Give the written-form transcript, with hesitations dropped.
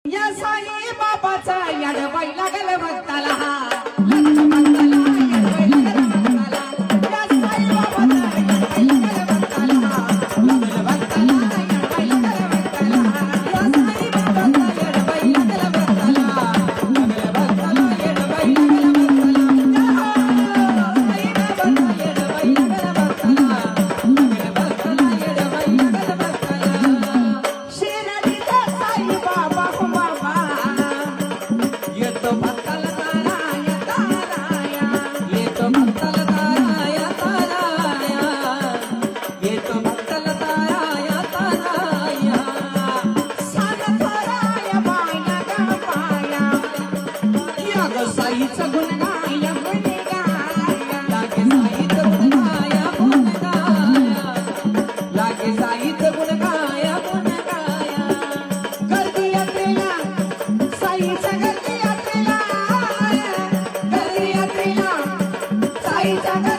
या साई बाबाचा याडबाई लागल भक्ताला साईचा गुण गाया गुण गाया लागे साईचा गुण गाया गुण गाया लागे साईचा गुण गाया गुण गाया गर्दी यात्रेला साईचा गर्दी यात्रेला साईचा